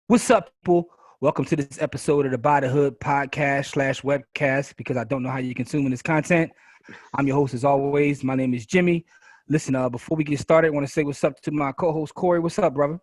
What's up, people? Welcome to this episode of the By the Hood podcast / webcast, because I don't know how you're consuming this content. I'm your host as always. My name is Jimmy. Listen, before we get started, I want to say what's up to my co-host, Corey. What's up, brother?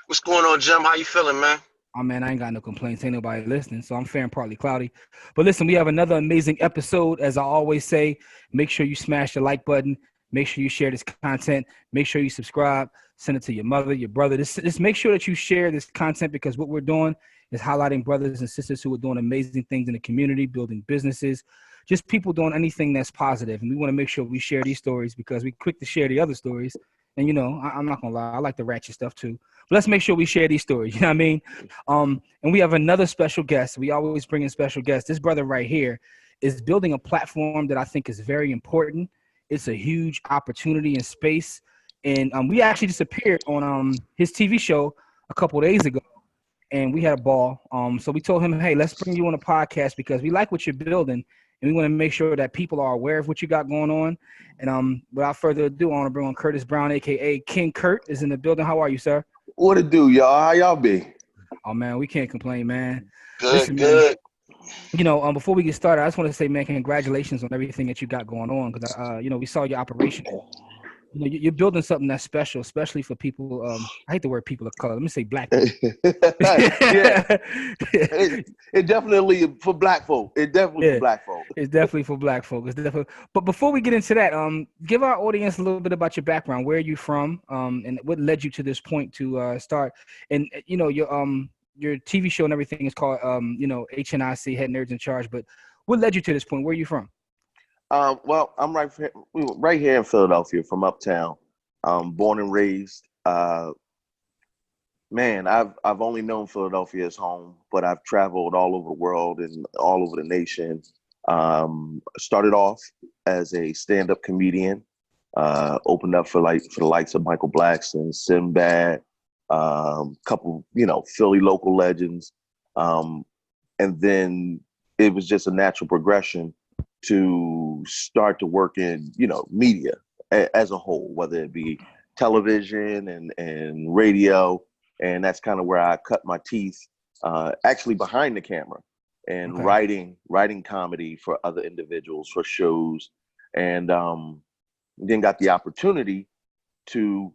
What's going on, Jim? How you feeling, man? Oh, man, I ain't got no complaints. Ain't nobody listening, so I'm fair and partly cloudy. But listen, we have another amazing episode. As I always say, make sure you smash the like button. Make sure you share this content. Make sure you subscribe. Send it to your mother, your brother. Just make sure that you share this content, because what we're doing is highlighting brothers and sisters who are doing amazing things in the community, building businesses, just people doing anything that's positive. And we want to make sure we share these stories, because we're quick to share the other stories. And, I'm not going to lie, I like the ratchet stuff too. But let's make sure we share these stories. You know what I mean? And we have another special guest. We always bring in special guests. This brother right here is building a platform that I think is very important. It's a huge opportunity in space. And we actually just appeared on his TV show a couple of days ago, and we had a ball. So we told him, hey, let's bring you on a podcast because we like what you're building, and we want to make sure that people are aware of what you got going on. And without further ado, I want to bring on Curtis Brown, a.k.a. King Kurt, is in the building. How are you, sir? What it do, y'all? How y'all be? Oh, man, we can't complain, man. Good, Listen, good. Man, before we get started, I just want to say, man, congratulations on everything that you got going on, because, we saw your operation. You're building something that's special, especially for people. I hate the word people of color. Let me say black people. Yeah, it definitely for black folk. For black folk. It's definitely for black folk. It's definitely. But before we get into that, give our audience a little bit about your background. Where are you from? And what led you to this point to start? And your TV show and everything is called HNIC, Head Nerds in Charge. But what led you to this point? Where are you from? Well, I'm right here in Philadelphia, from uptown. Born and raised. Man, I've only known Philadelphia as home, but I've traveled all over the world and all over the nation. Started off as a stand-up comedian. Opened up for the likes of Michael Blackson, Sinbad, couple Philly local legends, and then it was just a natural progression to start to work in, media as a whole, whether it be television and radio. And that's kind of where I cut my teeth, actually behind the camera and writing comedy for other individuals, for shows. And then got the opportunity to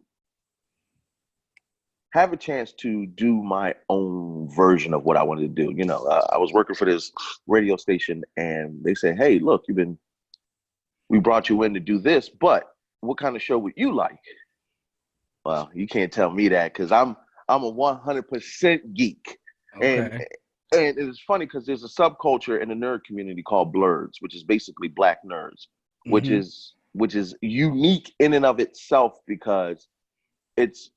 have a chance to do my own version of what I wanted to do. I was working for this radio station, and they said, hey, look, we brought you in to do this, but what kind of show would you like? Well, you can't tell me that, because I'm a 100% geek. Okay. And it's funny because there's a subculture in the nerd community called blurs, which is basically black nerds, which is unique in and of itself, because it's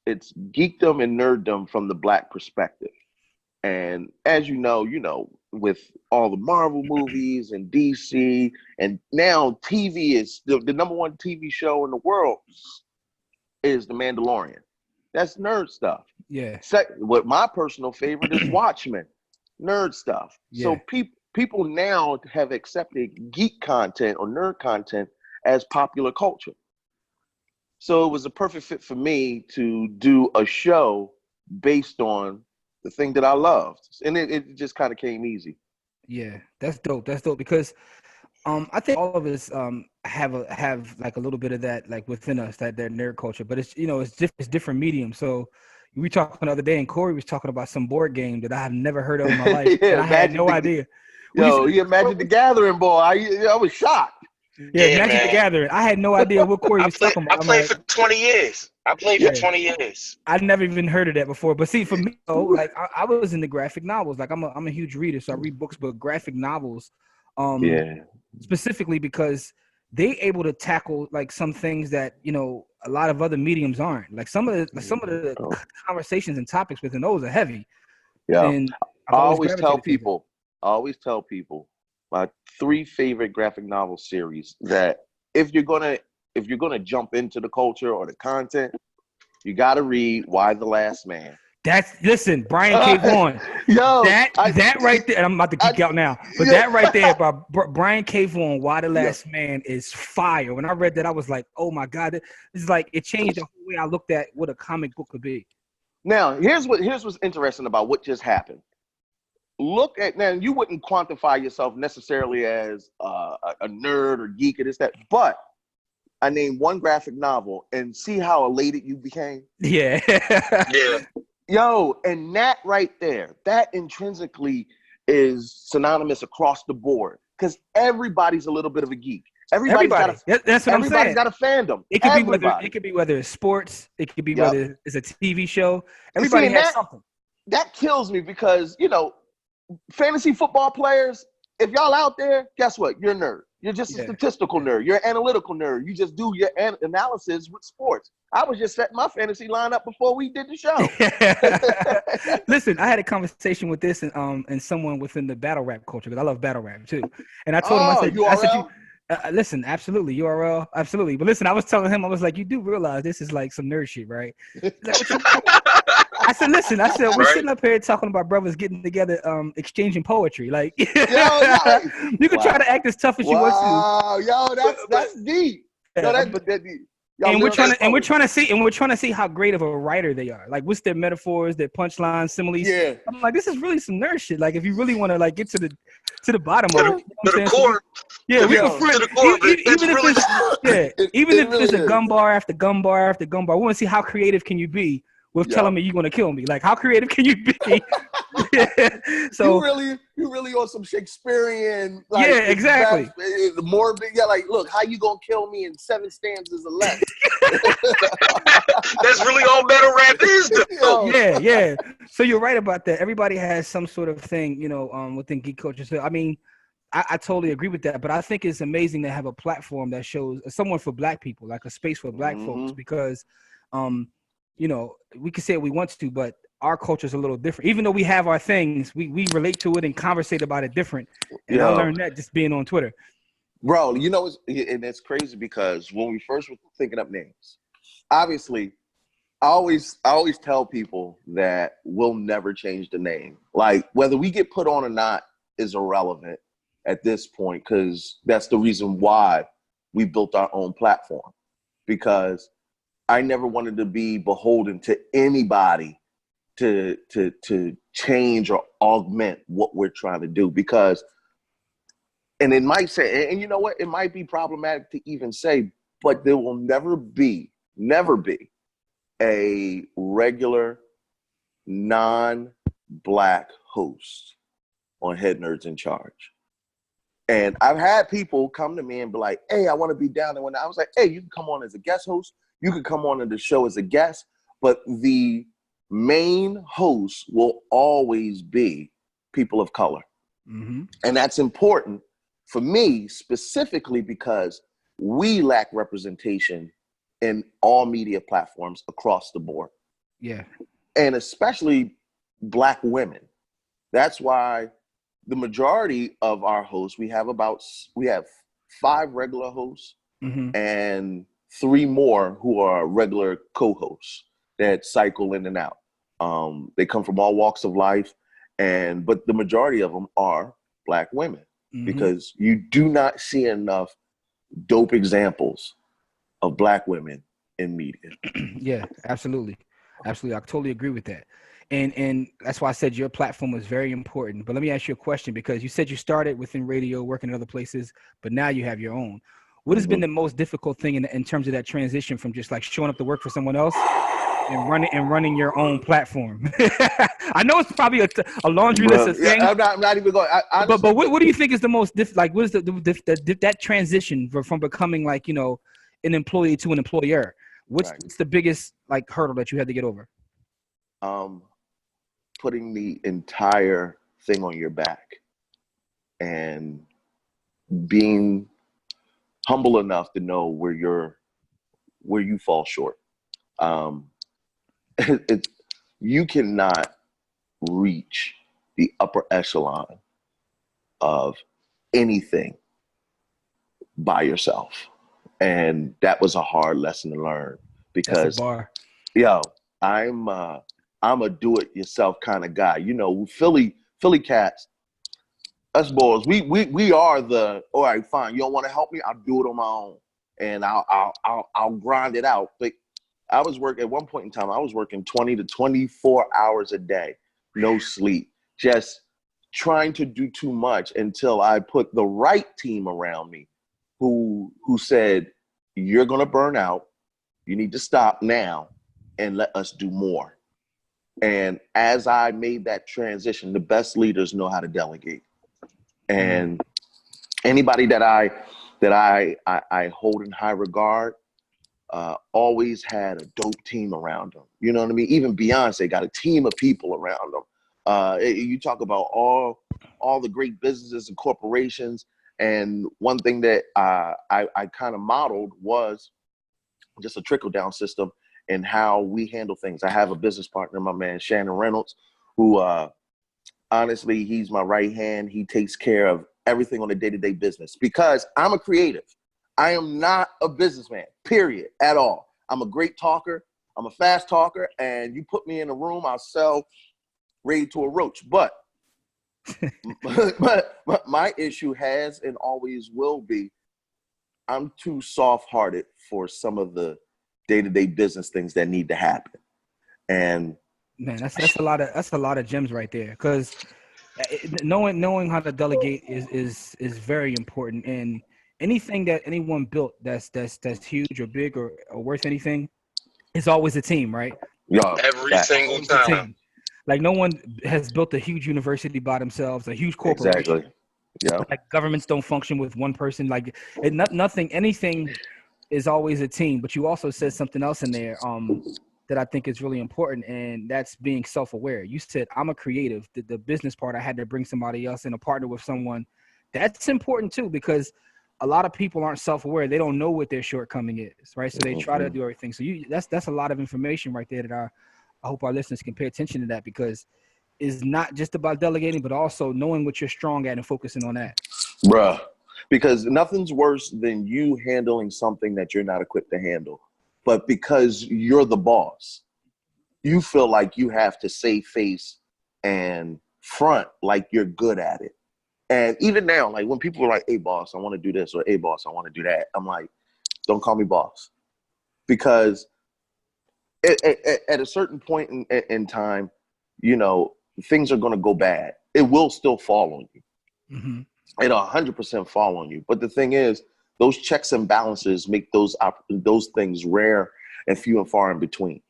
geekdom and nerddom from the black perspective. And as you know, with all the Marvel movies and DC, and now TV is the number one TV show in the world is The Mandalorian. That's nerd stuff. Yeah. What my personal favorite is Watchman, nerd stuff. Yeah. So people now have accepted geek content or nerd content as popular culture. So it was a perfect fit for me to do a show based on the thing that I loved. And it just kind of came easy. Yeah, that's dope. That's dope, because I think all of us have like a little bit of that, like within us, that nerd culture, but it's it's different mediums. So we talked the other day, and Corey was talking about some board game that I have never heard of in my life. Yeah, I had no idea. He Magic the Gathering, boy. I was shocked. Yeah, Magic the Gathering. I had no idea what Corey was talking about. I played for 20 years. For 20 years. I never even heard of that before. But see, for me, though, like I was into graphic novels. Like I'm a huge reader, so I read books, but graphic novels, specifically because they able to tackle like some things that a lot of other mediums aren't. Like some of the conversations and topics within those are heavy. Yeah, and I always tell people my 3 favorite graphic novel series that if you're gonna jump into the culture or the content, you got to read Why the Last Man. Listen, Brian K. Vaughan. Yo, that right there, and I'm about to geek out now, but that right there by Brian K. Vaughan, Why the Last Man, is fire. When I read that, I was like, oh my God, it's like it changed the whole way I looked at what a comic book could be. Now, here's what's interesting about what just happened. Look at now. You wouldn't quantify yourself necessarily as a nerd or geek or this that, but I named one graphic novel and see how elated you became. Yeah. Yeah. Yo, and that right there, that intrinsically is synonymous across the board because everybody's a little bit of a geek. Everybody. That's what I'm saying. Everybody's got a fandom. It could be whether it's sports. It could be whether it's a TV show. Everybody has something. That kills me because, fantasy football players, if y'all out there, guess what? You're a nerd. You're just a statistical nerd. You're an analytical nerd. You just do your analysis with sports. I was just setting my fantasy lineup before we did the show. Listen, I had a conversation with this and someone within the battle rap culture because I love battle rap too. And I told him, I said, listen, absolutely, URL, absolutely. But listen, I was telling him, I was like, you do realize this is like some nerd shit, right? I said, listen, we're sitting up here talking about brothers getting together, exchanging poetry. Like, you can try to act as tough as you want to. Yo, that's deep. That's deep. And we're trying to see how great of a writer they are. Like, what's their metaphors, their punchlines, similes. Yeah. I'm like, this is really some nerd shit. Like, if you really want to like get to the bottom of it, to the core. Yeah, we can friend. Even if it's a gum bar after gum bar after gum bar, we want to see how creative can you be with telling me you're gonna kill me. Like, how creative can you be? So you really on some Shakespearean. Like, yeah, exactly. The morbid. Yeah, like, look, how you gonna kill me in 7 stanzas or less? That's really all battle rap is, though. Yeah. So you're right about that. Everybody has some sort of thing, within geek culture. So I mean, I totally agree with that. But I think it's amazing to have a platform that shows someone for Black people, like a space for Black folks, because, we can say what we want to, but our culture is a little different. Even though we have our things, we relate to it and conversate about it different. And I learned that just being on Twitter. Bro, and it's crazy because when we first were thinking up names, obviously, I always tell people that we'll never change the name. Like, whether we get put on or not is irrelevant at this point, because that's the reason why we built our own platform. Because I never wanted to be beholden to anybody to change or augment what we're trying to do. Because, and it might say, and you know what, it might be problematic to even say, but there will never be a regular non-Black host on Head Nerds in Charge. And I've had people come to me and be like, hey, I want to be down there. When I was like, hey, you can come on as a guest host. You can come on to the show as a guest, but the main host will always be people of color. Mm-hmm. And that's important for me specifically because we lack representation in all media platforms across the board. Yeah. And especially Black women. That's why the majority of our hosts, we have 5 regular hosts and 3 more who are regular co-hosts that cycle in and out. They come from all walks of life, but the majority of them are Black women because you do not see enough dope examples of Black women in media. Yeah, absolutely. Absolutely. I totally agree with that. And that's why I said your platform was very important. But let me ask you a question, because you said you started within radio, working in other places, but now you have your own. What has been the most difficult thing in terms of that transition from just like showing up to work for someone else and running your own platform? I know it's probably a laundry list of things. I'm not even going. But what do you think is the most like? What is that transition from becoming like an employee to an employer? What's the biggest like hurdle that you had to get over? Putting the entire thing on your back and being humble enough to know where you fall short. You cannot reach the upper echelon of anything by yourself. And that was a hard lesson to learn because I'm a do-it-yourself kind of guy. Philly cats, us boys, we are the, all right, fine, you don't want to help me? I'll do it on my own. And I'll grind it out. But I was working at one point in time. I was working 20 to 24 hours a day, no sleep, just trying to do too much until I put the right team around me, who said, "You're gonna burn out. You need to stop now, and let us do more." And as I made that transition, the best leaders know how to delegate, and anybody that I hold in high regard always had a dope team around them. You know what I mean? Even Beyonce got a team of people around them. You talk about all the great businesses and corporations, and one thing that I kind of modeled was just a trickle down system and how we handle things. I have a business partner, my man Shannon Reynolds, who honestly, he's my right hand. He takes care of everything on the day-to-day business because I'm a creative. I am not a businessman, period, at all. I'm a great talker. I'm a fast talker, and you put me in a room, I'll sell ready to a roach. But my issue has and always will be, I'm too soft-hearted for some of the day-to-day business things that need to happen. And man, that's a lot of gems right there, because knowing how to delegate is very important. And anything that anyone built that's huge or big or worth anything, it's always a team, right? Every single time. Like no one has built a huge university by themselves, a huge corporation. Exactly. Yeah. Like governments don't function with one person. Like anything is always a team. But you also said something else in there that I think is really important, and that's being self-aware. You said, I'm a creative. The business part, I had to bring somebody else in, a partner with someone. That's important too, because a lot of people aren't self-aware. They don't know what their shortcoming is, right? So they try to do everything. So that's a lot of information right there that I hope our listeners can pay attention to, that, because it's not just about delegating, but also knowing what you're strong at and focusing on that. Bruh, because nothing's worse than you handling something that you're not equipped to handle. But because you're the boss, you feel like you have to save face and front like you're good at it. And even now, like when people are like, "Hey, boss, I want to do this," or "Hey, boss, I want to do that," I'm like, don't call me boss. Because at a certain point in time, you know, things are going to go bad. It will still fall on you. Mm-hmm. It'll 100% fall on you. But the thing is, those checks and balances make those things rare and few and far in between.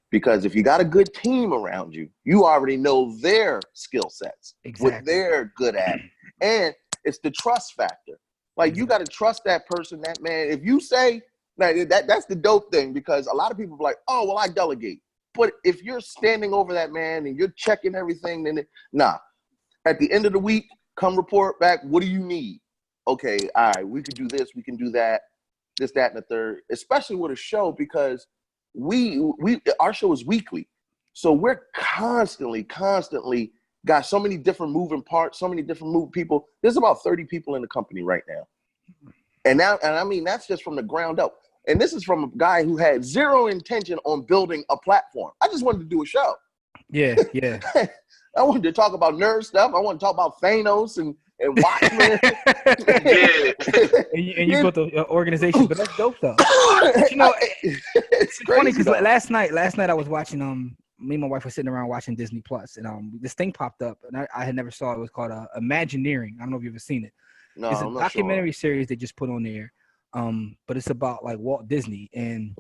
Because if you got a good team around you, you already know their skill sets, exactly, what they're good at. And it's the trust factor. Like, you got to trust that person, that man. If you say, that's the dope thing, because a lot of people are like, "Oh, well, I delegate." But if you're standing over that man and you're checking everything, then at the end of the week, come report back. What do you need? Okay, all right, we can do this, we can do that, this, that, and the third. Especially with a show, because our show is weekly, so we're constantly got so many different moving parts, so many different moving people. There's about 30 people in the company right now, and I mean that's just from the ground up. And this is from a guy who had zero intention on building a platform. I just wanted to do a show. Yeah. I wanted to talk about nerd stuff. I want to talk about Thanos and Watchman. and you built an organization, but that's dope though. You know, it's funny because last night I was watching me and my wife were sitting around watching Disney Plus, and this thing popped up, and I had never saw it. It was called Imagineering. I don't know if you've ever seen it. No, it's a I'm not documentary sure. series they just put on there. But it's about like Walt Disney and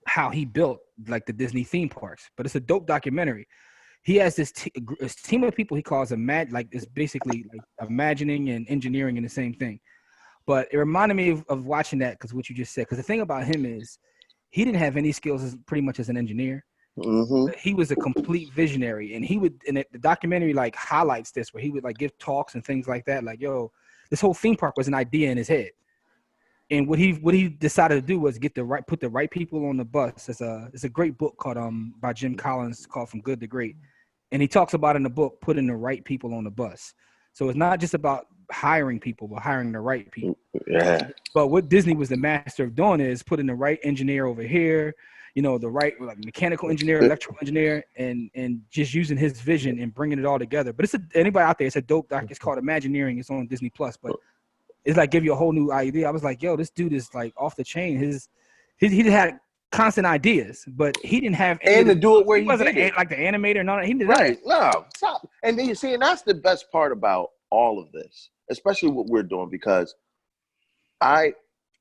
how he built like the Disney theme parks. But it's a dope documentary. He has this team of people he calls like it's basically like imagining and engineering in the same thing. But it reminded me of watching that, because what you just said. Because the thing about him is he didn't have any skills pretty much as an engineer. He was a complete visionary, and the documentary like highlights this, where he would like give talks and things like that. Like, yo, this whole theme park was an idea in his head. And what he decided to do was put the right people on the bus. It's a great book called by Jim Collins called From Good to Great, and he talks about in the book putting the right people on the bus. So it's not just about hiring people, but hiring the right people. Yeah. But what Disney was the master of doing is putting the right engineer over here, you know, the right like mechanical engineer, electrical engineer, and just using his vision and bringing it all together. But anybody out there, it's a dope doc. It's called Imagineering. It's on Disney Plus, but it's like give you a whole new idea. I was like, yo, this dude is like off the chain. He had constant ideas, but he didn't have any and to do it where he wasn't did it. like the animator and all that. He did Right. that. No, stop. And then you see, and that's the best part about all of this, especially what we're doing, because I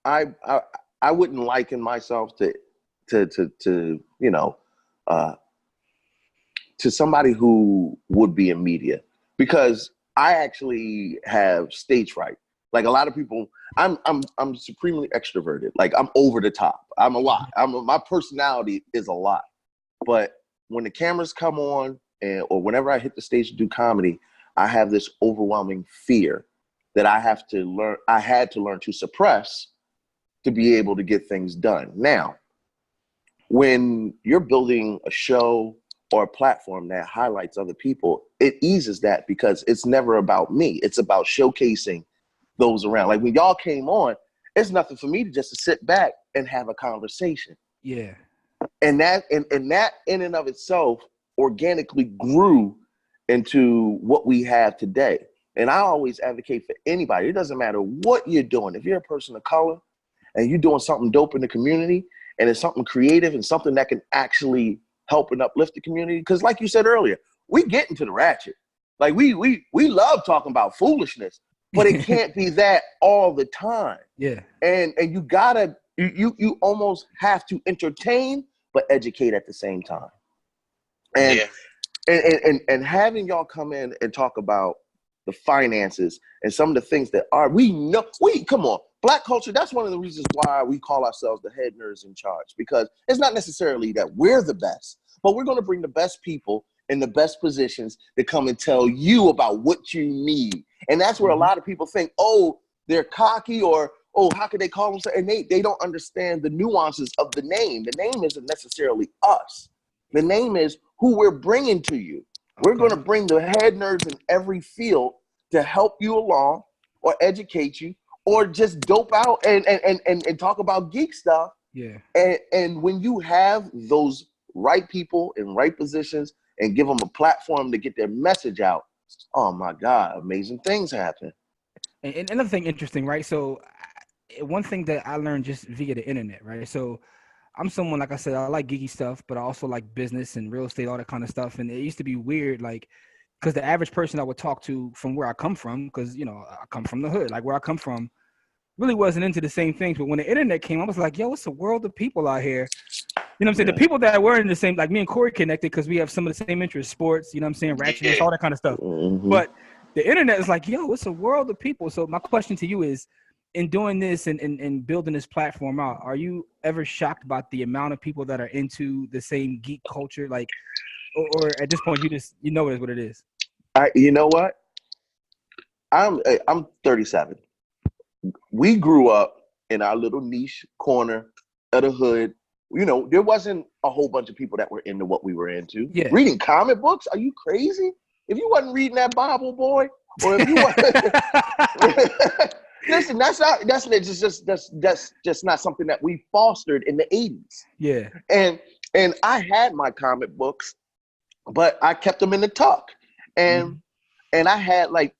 I I, I wouldn't liken myself to you know to somebody who would be in media, because I actually have stage fright. Like a lot of people, I'm supremely extroverted. Like I'm over the top. I'm a lot. My personality is a lot. But when the cameras come on, or whenever I hit the stage to do comedy, I have this overwhelming fear that I had to learn to suppress to be able to get things done. Now, when you're building a show or a platform that highlights other people, it eases that, because it's never about me. It's about showcasing those around. Like when y'all came on, it's nothing for me to just to sit back and have a conversation. Yeah. And that in and of itself organically grew into what we have today. And I always advocate for anybody. It doesn't matter what you're doing. If you're a person of color and you're doing something dope in the community, and it's something creative and something that can actually help and uplift the community. Because like you said earlier, we get into the ratchet. Like we love talking about foolishness, but it can't be that all the time. Yeah. And you gotta, you almost have to entertain, but educate at the same time. And, and having y'all come in and talk about the finances and some of the things that come on, Black culture, that's one of the reasons why we call ourselves the head nerds in charge, because it's not necessarily that we're the best, but we're going to bring the best people in the best positions to come and tell you about what you need. And that's where a lot of people think, oh, they're cocky, or, oh, how could they call themselves? And they don't understand the nuances of the name. The name isn't necessarily us. The name is who we're bringing to you. We're going to bring the head nerds in every field to help you along or educate you, or just dope out and talk about geek stuff. Yeah. And when you have those right people in right positions and give them a platform to get their message out, oh my God, amazing things happen. And another thing interesting, right? So one thing that I learned just via the internet, right? So I'm someone, like I said, I like geeky stuff, but I also like business and real estate, all that kind of stuff. And it used to be weird, like, because the average person I would talk to from where I come from, because, you know, I come from the hood, like where I come from, really wasn't into the same things. But when the internet came, I was like, yo, it's a world of people out here. You know what I'm saying? Yeah. The people that were in the same, like me and Corey connected because we have some of the same interests, sports, you know what I'm saying, ratchetness, all that kind of stuff. Mm-hmm. But the internet is like, yo, it's a world of people. So my question to you is, in doing this and building this platform out, are you ever shocked about the amount of people that are into the same geek culture? Like, or at this point, you know it is what it is? You know what? I'm 37. We grew up in our little niche corner of the hood. You know, there wasn't a whole bunch of people that were into what we were into. Yeah. Reading comic books? Are you crazy? If you wasn't reading that Bible, boy, or if you listen, that's just not something that we fostered in the 80s. Yeah. And I had my comic books, but I kept them in the tuck. And and I had like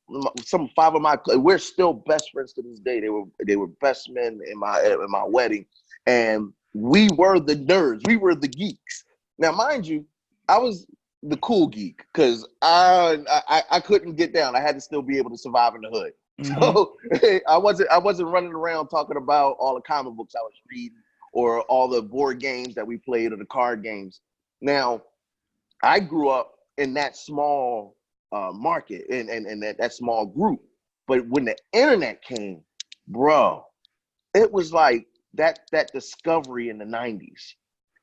five of my, we're still best friends to this day. They were best men in my wedding, and we were the nerds. We were the geeks. Now, mind you, I was the cool geek because I couldn't get down. I had to still be able to survive in the hood. Mm-hmm. So I wasn't running around talking about all the comic books I was reading or all the board games that we played or the card games. Now, I grew up in that small market and that small group. But when the internet came, bro, it was like that discovery in the 90s.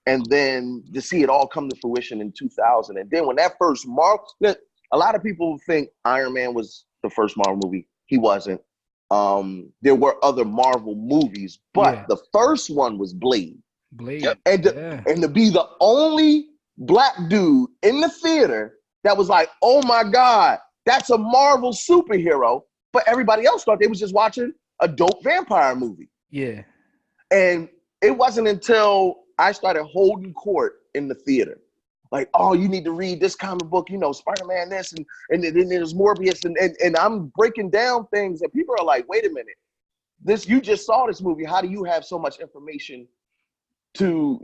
And then to see it all come to fruition in 2000. And then when that first Marvel, a lot of people think Iron Man was the first Marvel movie. He wasn't. There were other Marvel movies, but the first one was Blade. And to be the only Black dude in the theater that was like, oh my God, that's a Marvel superhero. But everybody else thought they was just watching a dope vampire movie. Yeah. And it wasn't until I started holding court in the theater. Like, oh, you need to read this comic book, you know, Spider-Man this, and then there's Morbius, and I'm breaking down things, and people are like, wait a minute, you just saw this movie. How do you have so much information to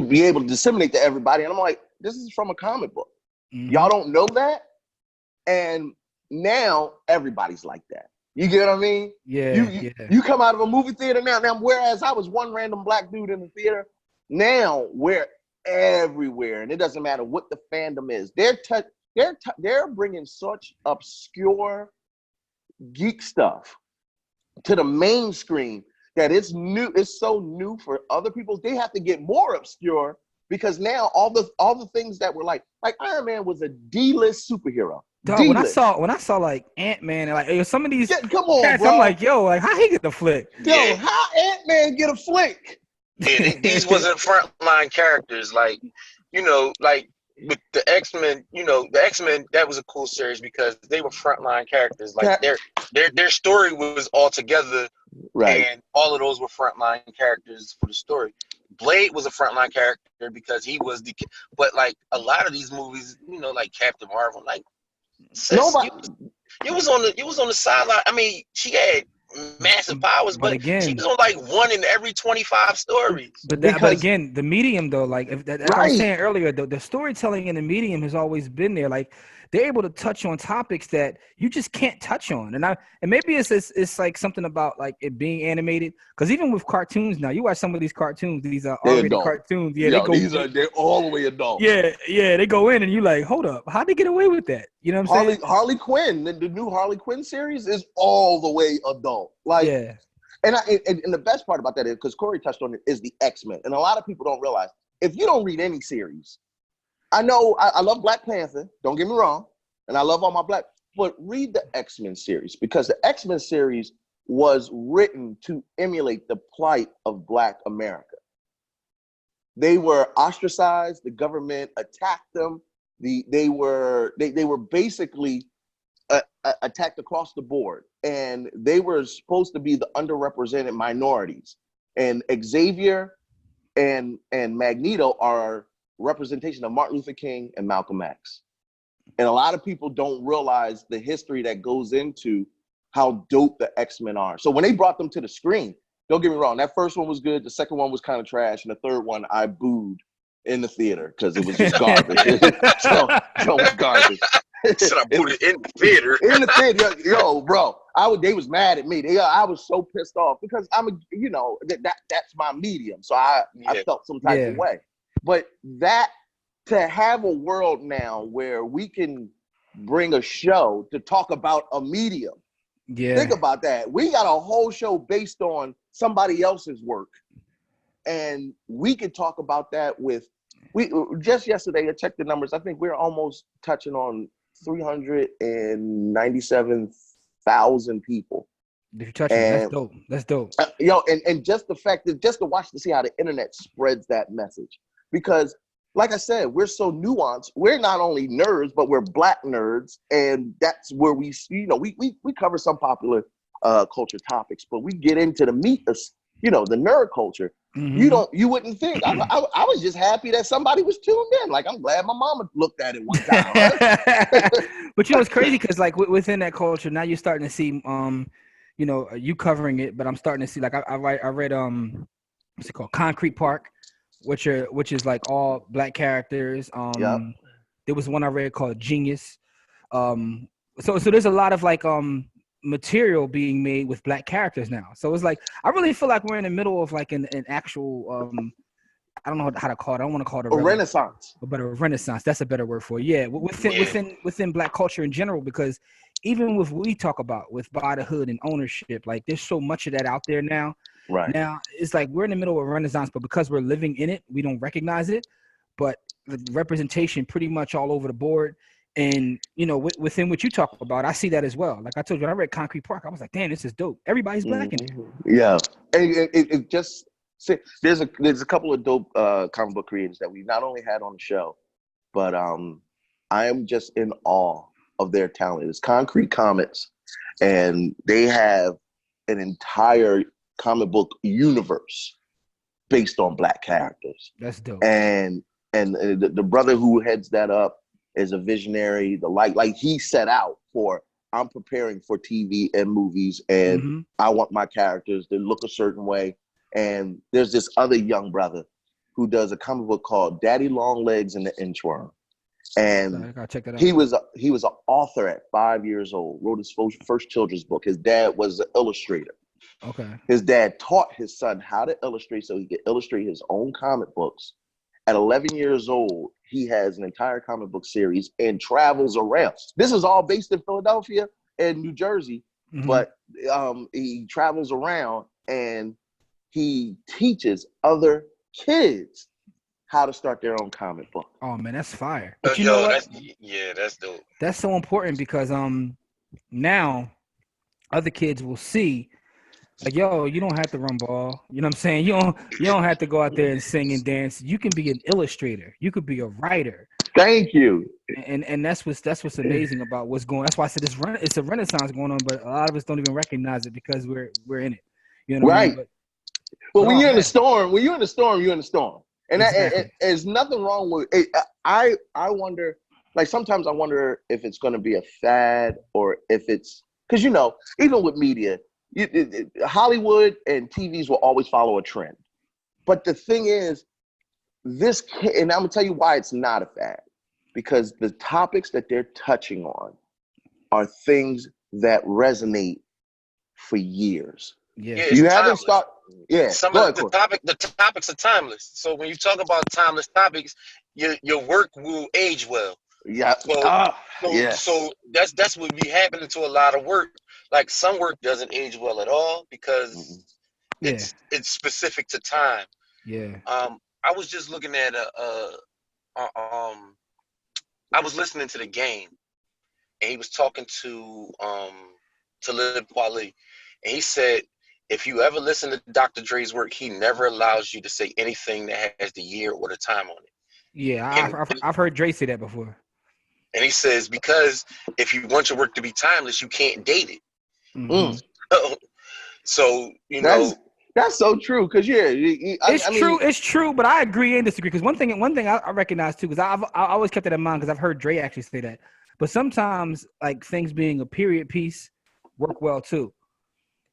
be able to disseminate to everybody. And I'm like, this is from a comic book. Mm-hmm. Y'all don't know that? And now everybody's like that. You get what I mean? Yeah, you come out of a movie theater now, whereas I was one random black dude in the theater, now we're everywhere, and it doesn't matter what the fandom is. They're bringing such obscure geek stuff to the main screen that it's new. It's so new for other people. They have to get more obscure because now all the things that were like Iron Man was a D-list superhero. Dog, when I saw like Ant-Man and like some of these come on, cats, bro. I'm like, yo, like how he get the flick? Yo, how Ant-Man get a flick? Yeah, these wasn't frontline characters. Like, you know, like with the X-Men, you know, the X-Men, that was a cool series because they were frontline characters. Like their story was all together, right? And all of those were frontline characters for the story. Blade was a frontline character because he was but like a lot of these movies, you know, like Captain Marvel, like you was on the sideline. I mean, she had massive powers, but again, she was on like one in every 25 stories. But again, the medium though, like I was saying earlier, the storytelling in the medium has always been there. Like they're able to touch on topics that you just can't touch on, and maybe it's like something about like it being animated. Because even with cartoons now, you watch some of these cartoons, these are R-rated cartoons. Yeah, they're all the way adult. Yeah, they go in and you like, hold up, how'd they get away with that? You know what I'm saying? Harley Quinn, the new Harley Quinn series is all the way adult. Like, yeah. And the best part about that is, because Corey touched on it, is the X-Men. And a lot of people don't realize, if you don't read any series, I know I love Black Panther, don't get me wrong, and I love all my Black, but read the X-Men series, because the X-Men series was written to emulate the plight of Black America. They were ostracized, the government attacked them, they were basically attacked across the board, and they were supposed to be the underrepresented minorities. And Xavier and Magneto are representation of Martin Luther King and Malcolm X. And a lot of people don't realize the history that goes into how dope the X-Men are. So when they brought them to the screen, don't get me wrong, that first one was good, the second one was kind of trash, and the third one I booed in the theater because it was just garbage. so it was garbage. Should I put it in the theater? In the theater, yo, bro. They was mad at me. I was so pissed off because that's my medium. So I felt some type of way. But to have a world now where we can bring a show to talk about a medium. Yeah. Think about that. We got a whole show based on somebody else's work. And we can talk about that just yesterday, I checked the numbers. I think we're almost touching on 397,000 people. If you touch it, that's dope. And just the fact that just to watch to see how the internet spreads that message, because like I said, we're so nuanced. We're not only nerds, but we're Black nerds, and that's where we cover some popular culture topics, but we get into the meat of the nerd culture. Mm-hmm. You wouldn't think. I was just happy that somebody was tuned in. Like, I'm glad my mama looked at it one time. Right? But it's crazy because like within that culture, now you're starting to see, you covering it, but I'm starting to see like I read what's it called, Concrete Park, which is like all Black characters. There was one I read called Genius. So there's a lot of like material being made with Black characters now. So it's like I really feel like we're in the middle of like an actual I don't know how to call it. I don't want to call it a renaissance. But a renaissance. That's a better word for it. Yeah, within Black culture in general, because even with what we talk about with fatherhood and ownership, like there's so much of that out there now. Right. Now it's like we're in the middle of a renaissance, but because we're living in it, we don't recognize it. But the representation pretty much all over the board. And, within what you talk about, I see that as well. Like I told you, when I read Concrete Park, I was like, damn, this is dope. Everybody's Black in it. Yeah. And it just, there's a couple of dope comic book creators that we not only had on the show, but I am just in awe of their talent. It's Concrete Comics, and they have an entire comic book universe based on Black characters. That's dope. And the brother who heads that up is a visionary. Like he set out for, I'm preparing for TV and movies, and I want my characters to look a certain way. And there's this other young brother who does a comic book called Daddy Longlegs and the Inchworm. And I gotta check that out. he was an author at 5 years old, wrote his first children's book. His dad was an illustrator. Okay. His dad taught his son how to illustrate so he could illustrate his own comic books. At 11 years old, he has an entire comic book series and travels around. This is all based in Philadelphia and New Jersey, but he travels around and he teaches other kids how to start their own comic book. Oh man, that's fire. But you know what? That's dope. That's so important because now other kids will see, like, yo, you don't have to run ball. You know what I'm saying? You don't have to go out there and sing and dance. You can be an illustrator. You could be a writer. Thank you. And that's what's amazing about what's going on. That's why I said it's a renaissance going on, but a lot of us don't even recognize it because we're in it. You know what I mean? But when you're in the storm, you're in the storm. And exactly. there's nothing wrong with it. I wonder, like, sometimes I wonder if it's going to be a fad or if it's, because, you know, even with media, Hollywood and TVs will always follow a trend. But the thing is, and I'm going to tell you why it's not a fad, because the topics that they're touching on are things that resonate for years. Yeah, you haven't started. Yeah, some of the topics are timeless. So when you talk about timeless topics, your work will age well. Yeah. So that's what be happening to a lot of work. Like some work doesn't age well at all because it's specific to time. Yeah. I was just looking at I was listening to The Game, and he was talking to Talib Kweli, and he said, if you ever listen to Dr. Dre's work, he never allows you to say anything that has the year or the time on it. Yeah, I've heard Dre say that before. And he says, because if you want your work to be timeless, you can't date it. Mm-hmm. So, you know. That's so true, because it's true, but I agree and disagree. Because one thing I recognize too, because I always kept that in mind, because I've heard Dre actually say that. But sometimes, like, things being a period piece work well too.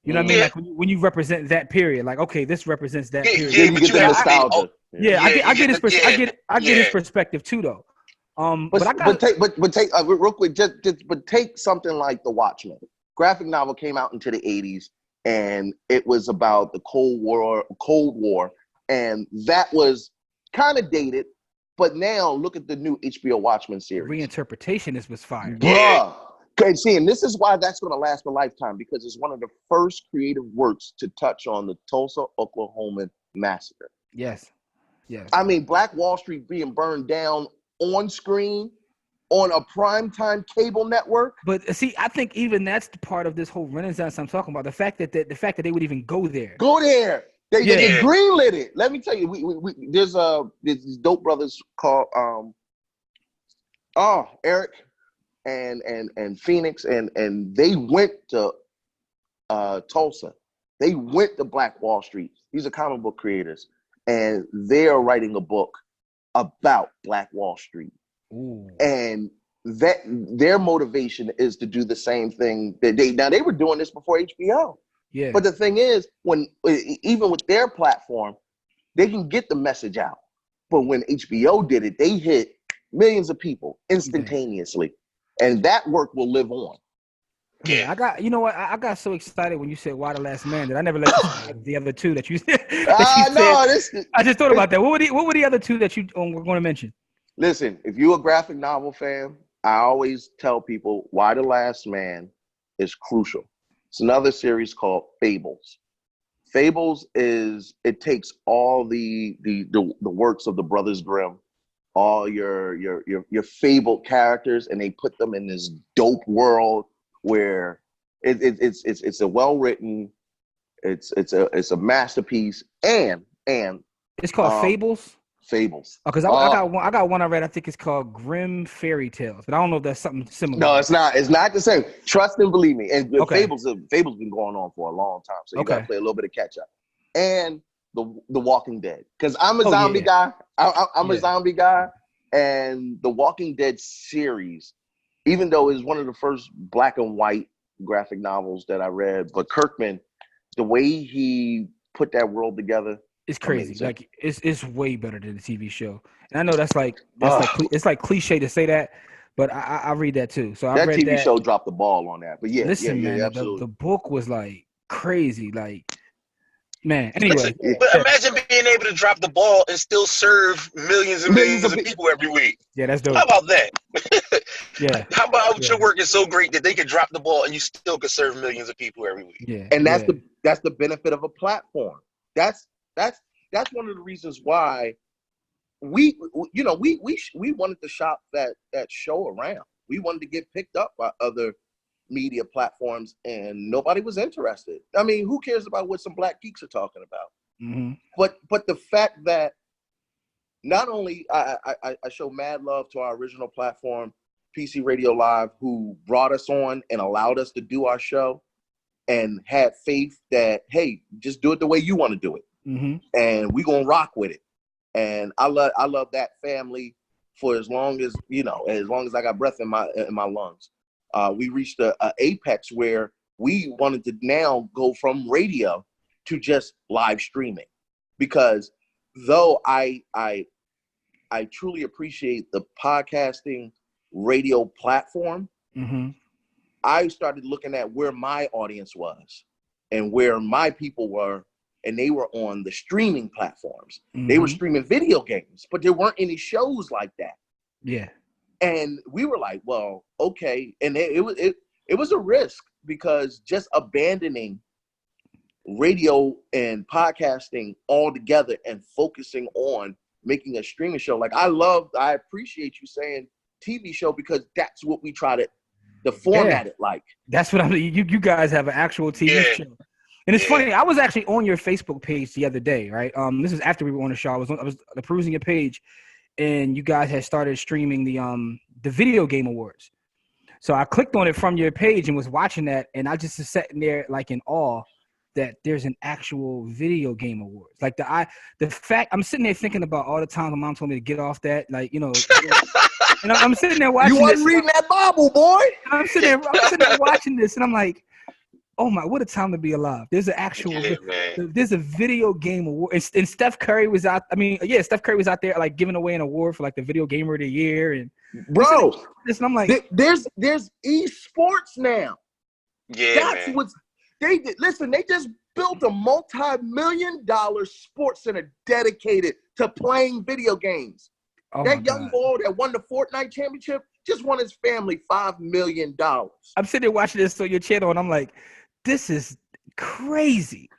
You know what I mean? Like when you represent that period, like, okay, this represents that period. Yeah, you get the nostalgia. I get his perspective. I get his perspective too, though. But take something like The Watchman. Graphic novel came out into the 80s, and it was about the Cold War, and that was kind of dated. But now look at the new HBO Watchmen series. Reinterpretation was fire. Bruh. And this is why that's going to last a lifetime, because it's one of the first creative works to touch on the Tulsa, Oklahoma massacre. Yes. I mean, Black Wall Street being burned down on screen on a primetime cable network. But see, I think even that's the part of this whole renaissance I'm talking about. The fact that they would even go there. They greenlit it. Let me tell you, there's these dope brothers called Eric and Phoenix, and they went to Tulsa. They went to Black Wall Street. These are comic book creators, and they are writing a book about Black Wall Street. Ooh. And that their motivation is to do the same thing that they were doing this before HBO. Yeah. But the thing is, even with their platform, they can get the message out. But when HBO did it, they hit millions of people instantaneously. And that work will live on. Yeah, I got so excited when you said "Why the Last Man" that I never let you say the other two that you said. I just thought about that. What were the other two that you were going to mention? Listen, if you're a graphic novel fan, I always tell people Why the Last Man is crucial. It's another series called Fables. Fables it takes all the works of the Brothers Grimm, all your fabled characters, and they put them in this dope world where it's a well-written, it's a masterpiece, and it's called Fables. Fables. Because I got one I read. I think it's called Grimm Fairy Tales, but I don't know if that's something similar. No, it's not. It's not the same. Trust and believe me. And Fables been going on for a long time, so you gotta play a little bit of catch up. And the Walking Dead, because I'm a zombie guy. I'm a zombie guy, and the Walking Dead series, even though it's one of the first black and white graphic novels that I read, but Kirkman, the way he put that world together, It's crazy. Amazing. Like it's way better than the TV show. And I know that's like it's like cliche to say that, but I read that too. So I that read TV that. show dropped the ball on that. But yeah, Listen, man, absolutely. the book was like crazy. Like, man. Anyway, but imagine being able to drop the ball and still serve millions and millions of people every week. Yeah, that's dope. How about that? Yeah. How about your work is so great that they can drop the ball and you still can serve millions of people every week? Yeah. And that's the benefit of a platform. That's one of the reasons why we wanted to shop that show around. We wanted to get picked up by other media platforms, and nobody was interested. I mean, who cares about what some black geeks are talking about? Mm-hmm. But the fact that not only I show mad love to our original platform, PC Radio Live, who brought us on and allowed us to do our show and had faith that, hey, just do it the way you want to do it. Mm-hmm. And we're going to rock with it. And I love that family for as long as I got breath in my lungs. We reached a apex where we wanted to now go from radio to just live streaming, because though I truly appreciate the podcasting radio platform, mm-hmm. I started looking at where my audience was and where my people were, and they were on the streaming platforms. Mm-hmm. They were streaming video games, but there weren't any shows like that. Yeah. And we were like, well, okay. And it was a risk, because just abandoning radio and podcasting altogether and focusing on making a streaming show. Like I appreciate you saying TV show, because that's what we try to format it like. That's what you guys have an actual TV show. And it's funny, I was actually on your Facebook page the other day, right? This is after we were on the show. I was perusing your page, and you guys had started streaming the video game awards. So I clicked on it from your page and was watching that, and I just was sitting there like in awe that there's an actual video game awards. Like the fact I'm sitting there thinking about all the times my mom told me to get off that, like, you know, and I'm sitting there watching. You wasn't reading that Bible, boy. I'm sitting there watching this, and I'm like, oh my, what a time to be alive. There's an actual, there's a video game award. And Steph Curry was out. I mean, Steph Curry was out there like giving away an award for like the video gamer of the year. And bro, and I'm like, there's esports now. Yeah, that's man. What's they did. Listen, they just built a multi-million-dollar sports center dedicated to playing video games. Oh that young boy that won the Fortnite championship just won his family $5 million. I'm sitting there watching this on your channel, and I'm like, this is crazy.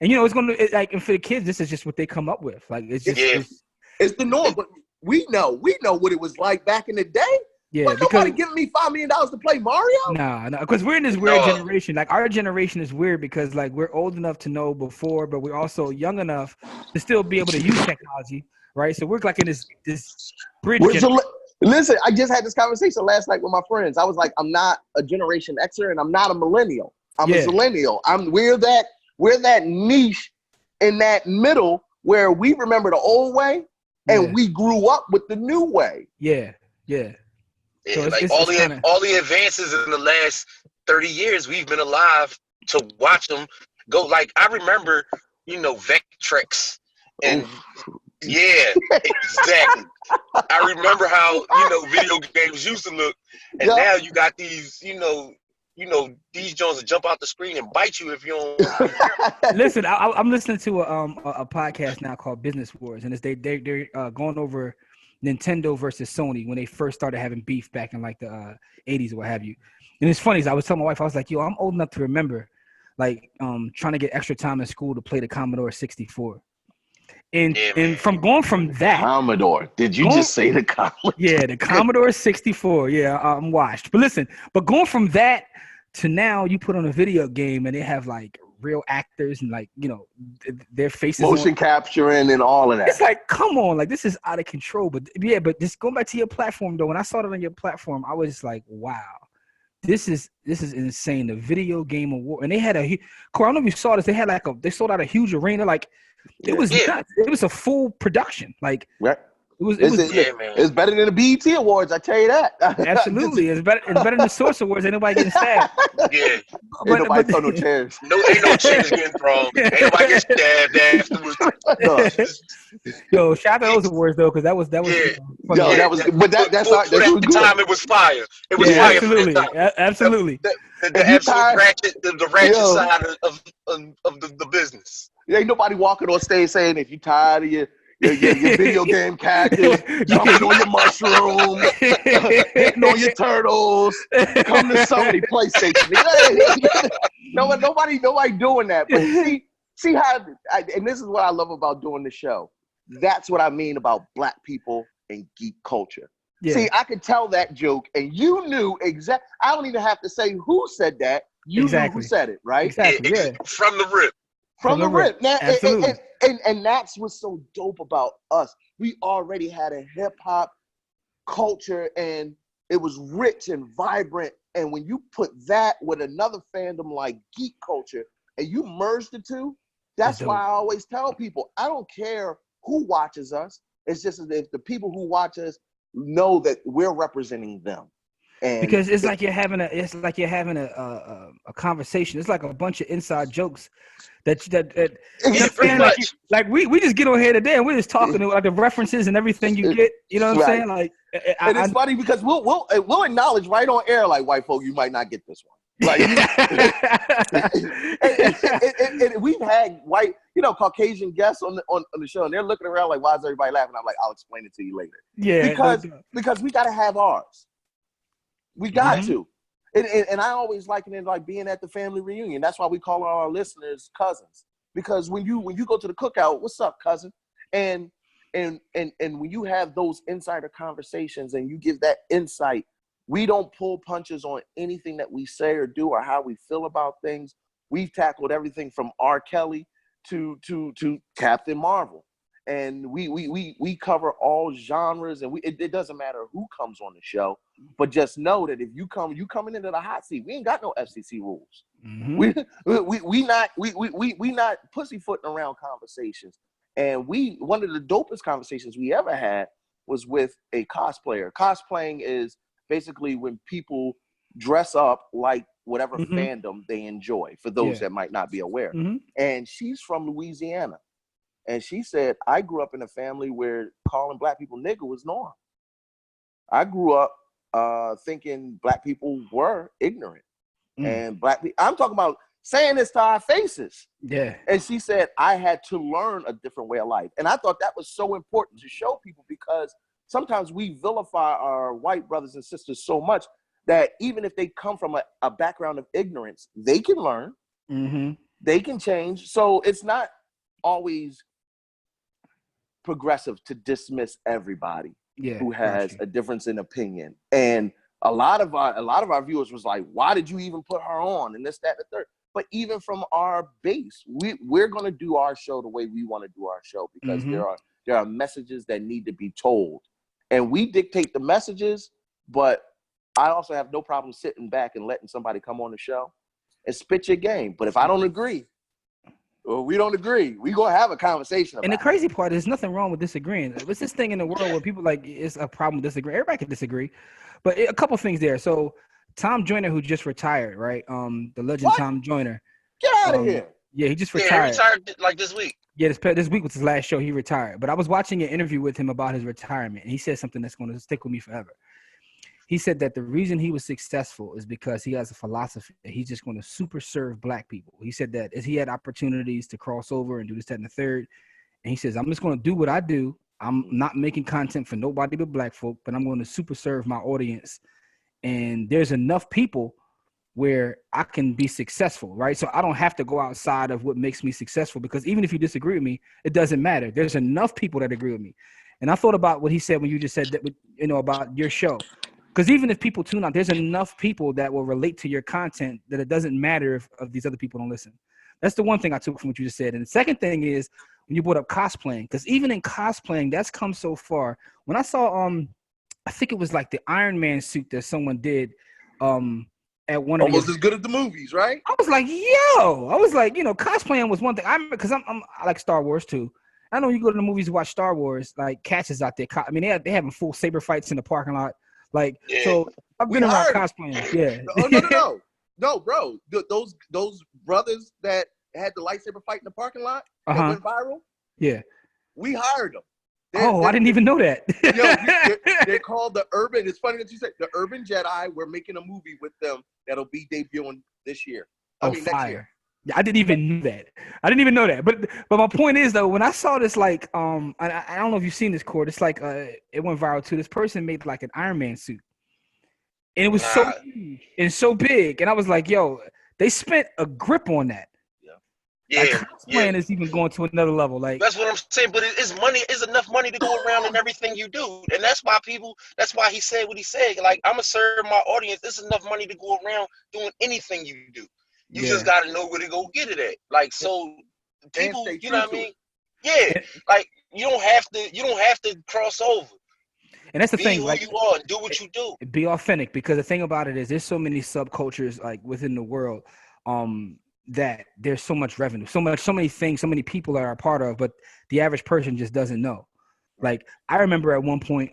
And you know, it's going to like, and for the kids, this is just what they come up with. Like, it's just it's the norm. But we know what it was like back in the day. Yeah, wasn't nobody giving me $5 million to play Mario. No, because we're in this weird generation. Like, our generation is weird because like we're old enough to know before, but we're also young enough to still be able to use technology, right? So we're like in this bridge. Listen, I just had this conversation last night with my friends. I was like, I'm not a Generation Xer and I'm not a millennial. I'm a zillennial. We're that niche in that middle where we remember the old way and we grew up with the new way. Yeah. So like all the advances in the last 30 years, we've been alive to watch them go. Like, I remember, Vectrex and yeah, exactly. I remember how, video games used to look, and now you got these, these Jones that jump out the screen and bite you if you don't. Listen, I'm listening to a podcast now called Business Wars, and they're going over Nintendo versus Sony when they first started having beef back in like the 80s or what have you. And it's funny, I was telling my wife, I was like, yo, I'm old enough to remember like trying to get extra time in school to play the Commodore 64. And from going from that Commodore, did you just say the Commodore? Yeah, the Commodore 64. Yeah, I'm washed. But listen, going from that to now, you put on a video game and they have like real actors and like, their faces, motion capturing and all of that. It's like, come on, like this is out of control. But just going back to your platform though, when I saw it on your platform, I was like, wow, this is insane. The video game award, and they had Corey, I don't know if you saw this. They had they sold out a huge arena. Like it was nuts. It was a full production. Like It's better than the BET Awards, I tell you that. Absolutely, it's better than the Source Awards. Ain't nobody getting stabbed. Yeah, ain't nobody throw no chairs. Ain't no chairs getting thrown. Ain't nobody get stabbed afterwards. No. Yo, shout out to those awards though, because that was funny. Yo, that was, but that's for that good. time it was fire. It was fire. Absolutely. The absolute ratchet, the ratchet side of the business. There ain't nobody walking on stage saying, if you tired of your video game characters, jumping on your mushrooms, hitting on your turtles, come to Sony PlayStation. Nobody doing that. But see how, and this is what I love about doing the show. That's what I mean about Black people and geek culture. Yeah. See, I could tell that joke, and you knew exactly. I don't even have to say who said that. You knew who said it, right? Exactly. Yeah. From the rip. From the rip. Now, absolutely. And that's what's so dope about us. We already had a hip hop culture, and it was rich and vibrant. And when you put that with another fandom like geek culture, and you merge the two, that's why I always tell people, I don't care who watches us. It's just if the people who watch us know that we're representing them. And because it's like you're having a conversation. It's like a bunch of inside jokes that like we just get on here today and we're just talking like the references and everything you get. You know what I'm saying? Like, and it's funny because we'll acknowledge right on air, like, white folk, you might not get this one. Like, and we've had white, Caucasian guests on the show, and they're looking around like, why is everybody laughing? I'm like, I'll explain it to you later. Yeah, because we got to have ours. We got to. And I always liken it like being at the family reunion. That's why we call our listeners cousins. Because when you go to the cookout, what's up, cousin? And when you have those insider conversations and you give that insight, we don't pull punches on anything that we say or do or how we feel about things. We've tackled everything from R. Kelly to Captain Marvel. And we cover all genres, and it doesn't matter who comes on the show, but just know that if you coming into the hot seat, we ain't got no FCC rules. Mm-hmm. We not pussyfooting around conversations. And one of the dopest conversations we ever had was with a cosplayer. Cosplaying is basically when people dress up like whatever fandom they enjoy, for those that might not be aware. Mm-hmm. And she's from Louisiana. And she said, I grew up in a family where calling Black people nigger was norm. I grew up thinking Black people were ignorant. And I'm talking about saying this to our faces. Yeah. And she said, I had to learn a different way of life. And I thought that was so important to show people, because sometimes we vilify our white brothers and sisters so much that even if they come from a background of ignorance, they can learn. Mm-hmm. They can change. So it's not always progressive to dismiss everybody who has a difference in opinion. And a lot of our viewers was like, why did you even put her on? And this, that, and the third. But even from our base, we're going to do our show the way we want to do our show, because there are messages that need to be told, and we dictate the messages. But I also have no problem sitting back and letting somebody come on the show and spit your game. But if I don't agree, or we don't agree, we gonna have a conversation about it. And the crazy part is, there's nothing wrong with disagreeing. It's this thing in the world where people like, it's a problem with disagreeing. Everybody can disagree, but a couple things there. So Tom Joyner, who just retired, right? The legend Tom Joyner. Get out of here. Yeah, he just retired. He retired like this week. Yeah, this week was his last show. He retired. But I was watching an interview with him about his retirement, and he said something that's going to stick with me forever. He said that the reason he was successful is because he has a philosophy that he's just going to super serve Black people. He said that as he had opportunities to cross over and do this, that, and the third, and he says, I'm just going to do what I do. I'm not making content for nobody but Black folk, but I'm going to super serve my audience. And there's enough people where I can be successful, right? So I don't have to go outside of what makes me successful, because even if you disagree with me, it doesn't matter. There's enough people that agree with me. And I thought about what he said when you just said that, about your show. Because even if people tune out, there's enough people that will relate to your content that it doesn't matter if these other people don't listen. That's the one thing I took from what you just said. And the second thing is when you brought up cosplaying, because even in cosplaying, that's come so far. When I saw, I think it was like the Iron Man suit that someone did at one of almost as good as the movies, right? I was like, cosplaying was one thing. Because I like Star Wars too. I know you go to the movies to watch Star Wars, like cats is out there. I mean, they having full saber fights in the parking lot. Like, so I've been around cosplaying. Yeah. Oh, no, bro. Those brothers that had the lightsaber fight in the parking lot that went viral. Yeah. We hired them. I didn't even know that. They're called the Urban. It's funny that you said the Urban Jedi. We're making a movie with them that'll be debuting this year. Next year. Yeah, I didn't even know that. But my point is though, when I saw this, like, I don't know if you've seen this, Cord. It's like it went viral too. This person made like an Iron Man suit, and it was so huge and so big, and I was like, yo, they spent a grip on that. Cosplaying is even going to another level. Like, that's what I'm saying. But it's money. It's enough money to go around in everything you do, and that's why he said what he said. Like, I'm gonna serve my audience. There's enough money to go around doing anything you do. You just gotta know where to go get it at. Like, so people, you know what I mean? Yeah. Like, you don't have to cross over. And that's the thing. Be who you are and do what you do. Be authentic, because the thing about it is there's so many subcultures like within the world. That there's so much revenue, so many things, so many people that are a part of, but the average person just doesn't know. Like, I remember at one point,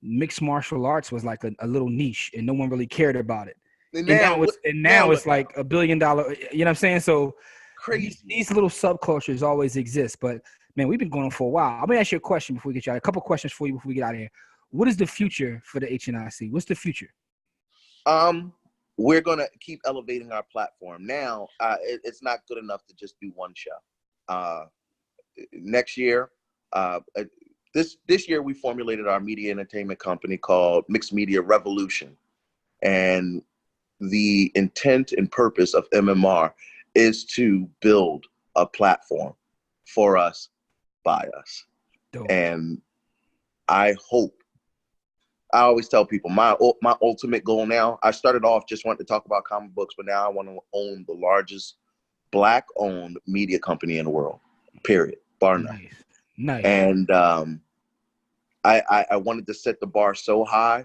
mixed martial arts was like a little niche and no one really cared about it. And now it's like $1 billion, you know what I'm saying? So crazy. These little subcultures always exist, but man, we've been going on for a while. I'm gonna ask you a question before we get you out. A couple questions for you before we get out of here. What is the future for the HNIC? What's the future? We're going to keep elevating our platform. Now, it's not good enough to just do one show. Next year, this year we formulated our media entertainment company called Mixed Media Revolution. And the intent and purpose of MMR is to build a platform for us, by us. Dope. And I always tell people my ultimate goal now, I started off just wanting to talk about comic books, but now I want to own the largest Black-owned media company in the world, period, bar none. Nice. And I wanted to set the bar so high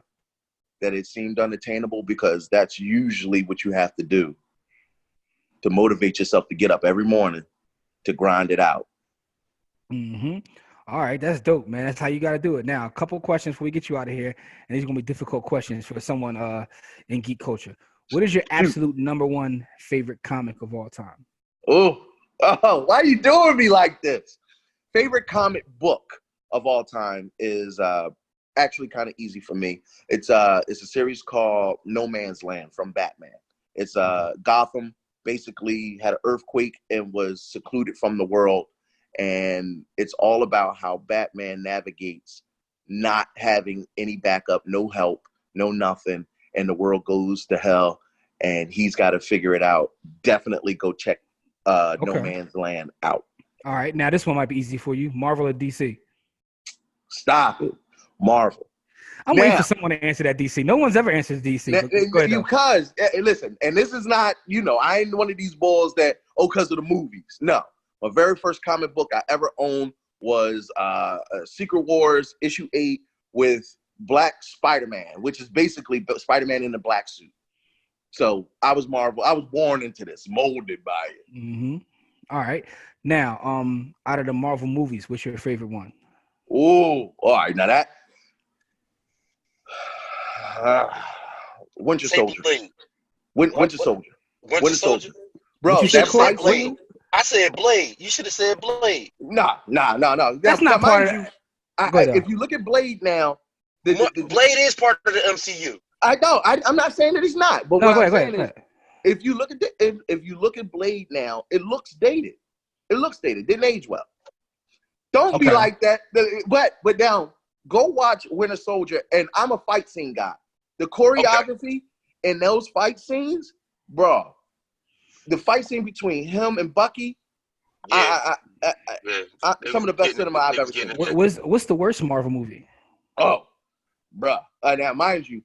that it seemed unattainable, because that's usually what you have to do to motivate yourself to get up every morning to grind it out. Mm-hmm. All right, that's dope, man. That's how you got to do it. Now, a couple of questions before we get you out of here, and these are going to be difficult questions for someone in geek culture. What is your absolute number one favorite comic of all time? Oh, why are you doing me like this? Favorite comic book of all time is actually kind of easy for me. It's a series called No Man's Land from Batman. It's Gotham basically had an earthquake and was secluded from the world. And it's all about how Batman navigates not having any backup, no help, no nothing, and the world goes to hell, and he's got to figure it out. Definitely go check No Man's Land out. All right, now this one might be easy for you. Marvel or DC? Stop it. Marvel. I'm waiting for someone to answer that DC. No one's ever answered DC. Go ahead, because, listen, and this is not, I ain't one of these balls that, because of the movies. No. My very first comic book I ever owned was Secret Wars issue 8 with Black Spider-Man, which is basically Spider-Man in the black suit. So I was Marvel. I was born into this, molded by it. Mm-hmm. All right. Now, out of the Marvel movies, what's your favorite one? Oh, all right. Now that Winter Soldier. Winter Soldier. Winter Soldier. Bro, that fight scene. I said Blade. You should have said Blade. Nah. That's not part of it. If you look at Blade now, Blade is part of the MCU. I know. I'm not saying that he's not. But what I'm saying is, if you look at Blade now, it looks dated. Didn't age well. Don't be like that. But now go watch Winter Soldier, and I'm a fight scene guy. The choreography in those fight scenes, bro. The fight scene between him and Bucky, some of the best cinema I've ever seen. What's the worst Marvel movie? Oh, bruh. Now, mind you,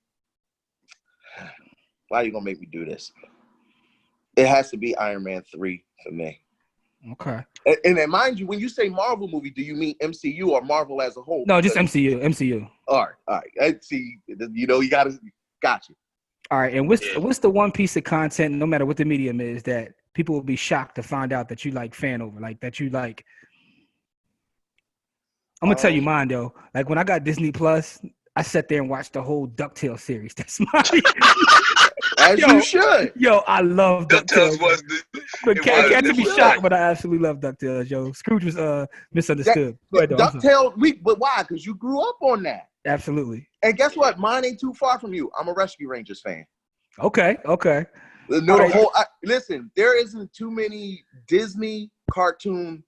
why are you going to make me do this? It has to be Iron Man 3 for me. Okay. And then, mind you, when you say Marvel movie, do you mean MCU or Marvel as a whole? No, just MCU. All right. See, you got you. All right, and what's the one piece of content, no matter what the medium is, that people will be shocked to find out that you like fan over, like that you like? I'm gonna tell you mine though. Like when I got Disney Plus, I sat there and watched the whole DuckTales series. That's mine. As you should. Yo, I love DuckTales. Was But can't be shocked, but I absolutely love DuckTales, yo. Scrooge was misunderstood. DuckTales, but why? Because you grew up on that. Absolutely. And guess what? Mine ain't too far from you. I'm a Rescue Rangers fan. Okay. Listen, there isn't too many Disney cartoon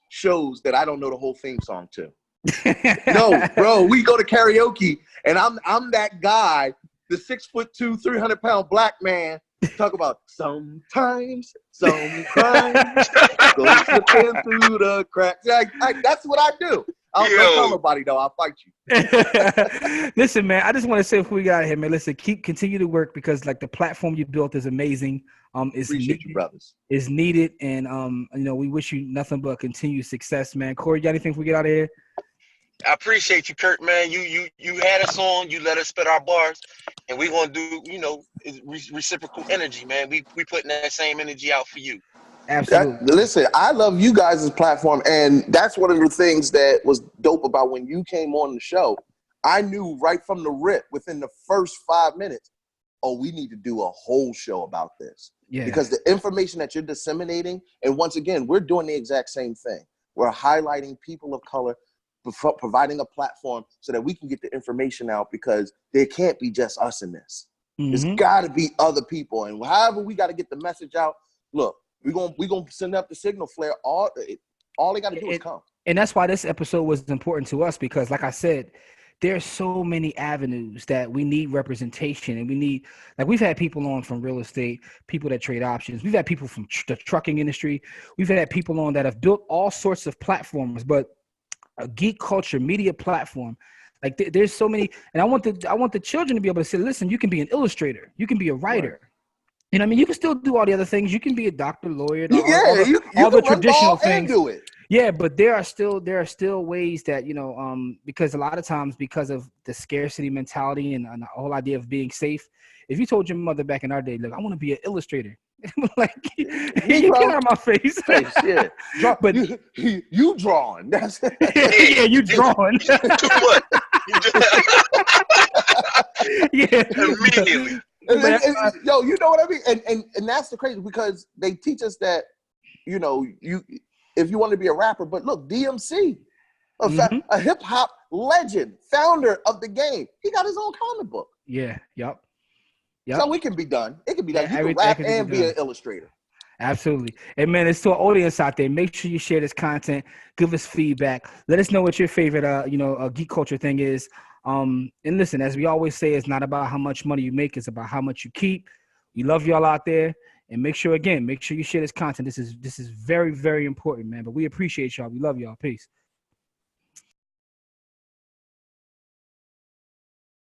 shows that I don't know the whole theme song to. No, bro, we go to karaoke, and I'm that guy, the 6'2", 300-pound black man. Talk about sometimes go slipping through the cracks. That's what I do. Don't tell nobody though. I'll fight you. Listen, man. I just want to say before we got here, man. Listen, continue to work because like the platform you built is amazing. Appreciate you, brothers. Is needed, and we wish you nothing but continued success, man. Corey, you got anything before we get out of here? I appreciate you, Kurt, man. You had us on. You let us spit our bars, and we gonna do reciprocal energy, man. We putting that same energy out for you. Absolutely. Listen, I love you guys' platform, and that's one of the things that was dope about when you came on the show. I knew right from the rip, within the first 5 minutes, we need to do a whole show about this. Yeah. Because the information that you're disseminating, and once again, we're doing the exact same thing. We're highlighting people of color, providing a platform so that we can get the information out, because there can't be just us in this. There's got to be other people, and however we got to get the message out. Look, we're gonna send up the signal flare. All they got to do is come. And that's why this episode was important to us, because like I said, there's so many avenues that we need representation, and we need, like, we've had people on from real estate, people that trade options. We've had people from the trucking industry. We've had people on that have built all sorts of platforms, but a geek culture media platform, like there's so many. And I want the children to be able to say, listen, you can be an illustrator, you can be a writer. Right. You know what I mean? You can still do all the other things. You can be a doctor, lawyer, all the traditional things. Do it. Yeah, but there are still ways that, because a lot of times, because of the scarcity mentality and the whole idea of being safe, if you told your mother back in our day, look, I want to be an illustrator, like, you get out of my face. Yeah. But you drawing. That's yeah, you drawing. Too much. Yeah, immediately. Yo, you know what I mean? And that's the crazy, because they teach us that, if you want to be a rapper, but look, DMC, a hip hop legend, founder of the game, he got his own comic book. Yeah, yep. So it can be done. It can be done. You can rap and be an illustrator. Absolutely. And man, it's to our audience out there. Make sure you share this content. Give us feedback. Let us know what your favorite, geek culture thing is. And listen, as we always say, it's not about how much money you make. It's about how much you keep. We love y'all out there. And make sure you share this content. This is very, very important, man. But we appreciate y'all. We love y'all. Peace.